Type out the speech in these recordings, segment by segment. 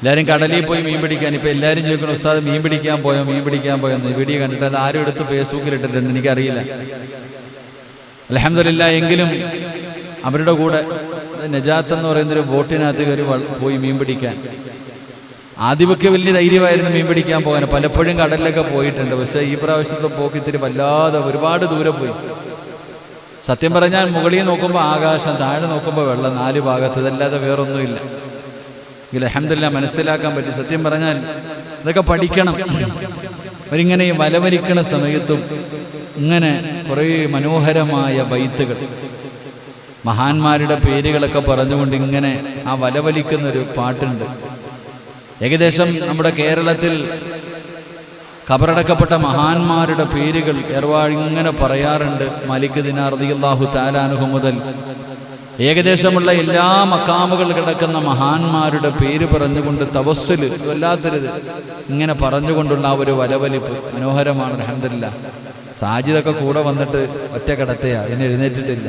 എല്ലാവരും കടലിൽ പോയി മീൻ പിടിക്കാൻ. ഇപ്പോൾ എല്ലാവരും ചോദിക്കണം, ഉസ്താദ് മീൻ പിടിക്കാൻ പോയോ എന്ന് വീഡിയോ കണ്ടിട്ട് അത് ആരും എടുത്ത് ഫേസ്ബുക്കിൽ ഇട്ടിട്ടുണ്ട്, എനിക്കറിയില്ല. അൽഹംദുലില്ലാഹ്. എങ്കിലും അവരുടെ കൂടെ നജാത്ത് എന്ന് പറയുന്നൊരു ബോട്ടിനകത്ത് കയറി പോയി മീൻ പിടിക്കാൻ. ആദ്യമൊക്കെ വലിയ ധൈര്യമായിരുന്നു മീൻ പിടിക്കാൻ പോകാൻ, പലപ്പോഴും കടലിലൊക്കെ പോയിട്ടുണ്ട്. പക്ഷേ ഈ പ്രാവശ്യത്തെ പോക്ക് ഇത്തിരി വല്ലാതെ ഒരുപാട് ദൂരെ പോയി. സത്യം പറഞ്ഞാൽ മുകളിൽ നോക്കുമ്പോൾ ആകാശം, താഴെ നോക്കുമ്പോൾ വെള്ളം, 4 ഭാഗത്ത്, ഇതല്ലാതെ വേറൊന്നുമില്ല. അൽഹംദുലില്ലാഹ് മനസ്സിലാക്കാൻ പറ്റി. സത്യം പറഞ്ഞാൽ ഇതൊക്കെ പഠിക്കണം. അവരിങ്ങനെ ഈ വലവലിക്കണ സമയത്തും ഇങ്ങനെ കുറേ മനോഹരമായ ബൈത്തുകൾ, മഹാന്മാരുടെ പേരുകളൊക്കെ പറഞ്ഞുകൊണ്ട് ഇങ്ങനെ ആ വലവലിക്കുന്നൊരു പാട്ടുണ്ട്. ഏകദേശം നമ്മുടെ കേരളത്തിൽ ഖബറടക്കപ്പെട്ട മഹാന്മാരുടെ പേരുകൾ ഏർവാഴ് ഇങ്ങനെ പറയാറുണ്ട്. മാലിക് ദിനാർ റളിയല്ലാഹു തആല അൻഹു മുതൽ ഏകദേശമുള്ള എല്ലാ മക്കാമുകൾ കിടക്കുന്ന മഹാന്മാരുടെ പേര് പറഞ്ഞുകൊണ്ട് തവസ്സുല്, വല്ലാത്തൊരിത് ഇങ്ങനെ പറഞ്ഞുകൊണ്ടുള്ള ആ ഒരു വലവലിപ്പ് മനോഹരമാണ്. അൽഹംദുലില്ലാഹ്. സാജിദൊക്കെ കൂടെ വന്നിട്ട് ഒറ്റ കിടത്തയാ, പിന്നെ എഴുന്നേറ്റിട്ടില്ല.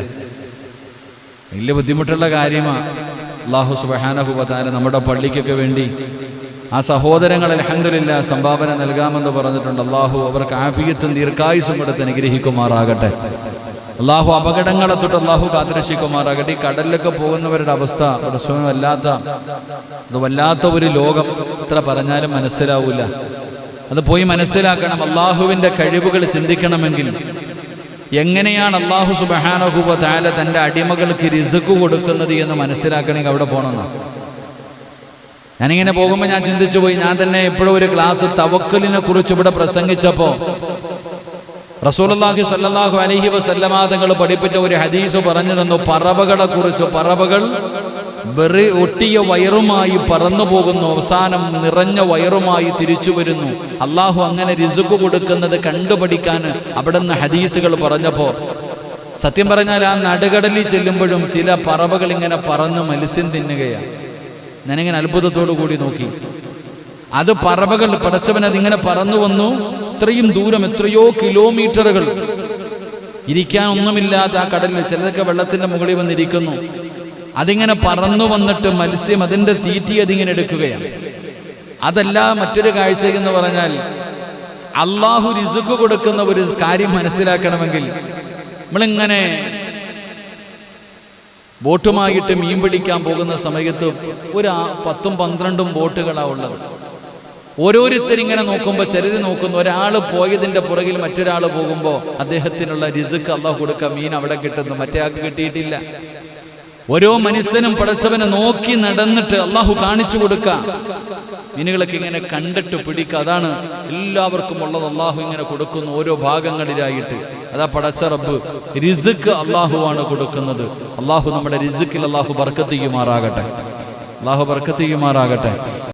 വലിയ ബുദ്ധിമുട്ടുള്ള കാര്യമാണ്. അല്ലാഹു സുബ്ഹാനഹു വ തആല നമ്മുടെ പള്ളിക്കൊക്കെ വേണ്ടി ആ സഹോദരങ്ങൾ അൽഹംദുലില്ലാഹ് സംഭാവന നൽകാമെന്ന് പറഞ്ഞിട്ടുണ്ട്. അല്ലാഹു അവർക്ക് ആഫിയത്തും ദീർഘായുസ്സും കൊടുത്ത് അനുഗ്രഹിക്കുമാറാകട്ടെ. അല്ലാഹു അപകടങ്ങളെ തൊട്ട് അല്ലാഹു കാത്തുരക്ഷിക്കുമാറാകട്ടെ. ഈ കടലിലൊക്കെ പോകുന്നവരുടെ അവസ്ഥ വല്ലാത്ത ഒരു ലോകം. എത്ര പറഞ്ഞാലും മനസ്സിലാവില്ല. അത് പോയി മനസ്സിലാക്കണം. അല്ലാഹുവിൻ്റെ കഴിവുകൾ ചിന്തിക്കണമെങ്കിൽ എങ്ങനെയാണ് അല്ലാഹു സുബ്ഹാനഹു വ തആല തൻ്റെ അടിമകൾക്ക് റിസ്ക് കൊടുക്കുന്നത് എന്ന് മനസ്സിലാക്കണമെങ്കിൽ അവിടെ പോകണമെന്നാണ്. ഞാനിങ്ങനെ പോകുമ്പോൾ ഞാൻ ചിന്തിച്ചു പോയി. ഞാൻ തന്നെ എപ്പോഴും ഒരു ക്ലാസ് തവക്കുലിനെ കുറിച്ച് ഇവിടെ പ്രസംഗിച്ചപ്പോൾ റസൂലുള്ളാഹി സ്വല്ലല്ലാഹു അലൈഹി വസല്ലമ തങ്ങൾ പഠിപ്പിച്ച ഒരു ഹദീസ് പറഞ്ഞു തന്നു. പറവകളെ കുറിച്ച്. പറവകൾ ഒട്ടിയ വയറുമായി പറന്നു പോകുന്നു, അവസാനം നിറഞ്ഞ വയറുമായി തിരിച്ചു വരുന്നു. അള്ളാഹു അങ്ങനെ റിസ്ക് കൊടുക്കുന്നത് കണ്ടുപഠിക്കാൻ അവിടുന്ന് ഹദീസുകൾ പറഞ്ഞപ്പോൾ സത്യം പറഞ്ഞാൽ ആ നടുകടലിൽ ചെല്ലുമ്പോഴും ചില പറവകൾ ഇങ്ങനെ പറന്ന് മത്സ്യം തിന്നുകയാണ്. ഞാനിങ്ങനെ അത്ഭുതത്തോടു കൂടി നോക്കി. അത് പറവകൾ പടച്ചവൻ അതിങ്ങനെ പറന്നു വന്നു. ഇത്രയും ദൂരം, എത്രയോ കിലോമീറ്ററുകൾ, ഇരിക്കാൻ ഒന്നുമില്ലാത്ത ആ കടലിൽ ചിലതൊക്കെ വെള്ളത്തിന്റെ മുകളിൽ വന്നിരിക്കുന്നു. അതിങ്ങനെ പറന്നു വന്നിട്ട് മത്സ്യം അതിൻ്റെ തീറ്റി അതിങ്ങനെ എടുക്കുകയാണ്. അതല്ല മറ്റൊരു കാഴ്ച എന്ന് പറഞ്ഞാൽ അള്ളാഹു റിസ്ക് കൊടുക്കുന്ന ഒരു കാര്യം മനസ്സിലാക്കണമെങ്കിൽ നമ്മളിങ്ങനെ ബോട്ടുമായിട്ട് മീൻ പിടിക്കാൻ പോകുന്ന സമയത്ത് ഒരു 10-12 ബോട്ടുകളാണ് ഉള്ളത്. ഓരോരുത്തരിങ്ങനെ നോക്കുമ്പോൾ ചിലർ നോക്കുന്നു, ഒരാൾ പോയതിൻ്റെ പുറകിൽ മറ്റൊരാൾ പോകുമ്പോൾ അദ്ദേഹത്തിനുള്ള റിസ്ക് അള്ളാഹു കൊടുക്കുക, മീൻ അവിടെ കിട്ടുന്നു, മറ്റേ ആൾക്ക് കിട്ടിയിട്ടില്ല. ഓരോ മനുഷ്യനും പടച്ചവനെ നോക്കി നടന്നിട്ട് അള്ളാഹു കാണിച്ചു കൊടുക്കുക. മീനുകളൊക്കെ ഇങ്ങനെ കണ്ടിട്ട് പിടിക്കുക. അതാണ് എല്ലാവർക്കും ഉള്ളത്. അള്ളാഹു ഇങ്ങനെ കൊടുക്കുന്നു ഓരോ ഭാഗങ്ങളിലായിട്ട്. അതാ പടച്ച റബ്ബ്. റിസ്ക് അള്ളാഹുവാണ് കൊടുക്കുന്നത്. അള്ളാഹു നമ്മുടെ റിസ്ക്കിൽ അള്ളാഹു ബർക്കത്ത് ചെയ്യുമാറാകട്ടെ. അള്ളാഹു ബർക്കത്ത് ചെയ്യുമാറാകട്ടെ.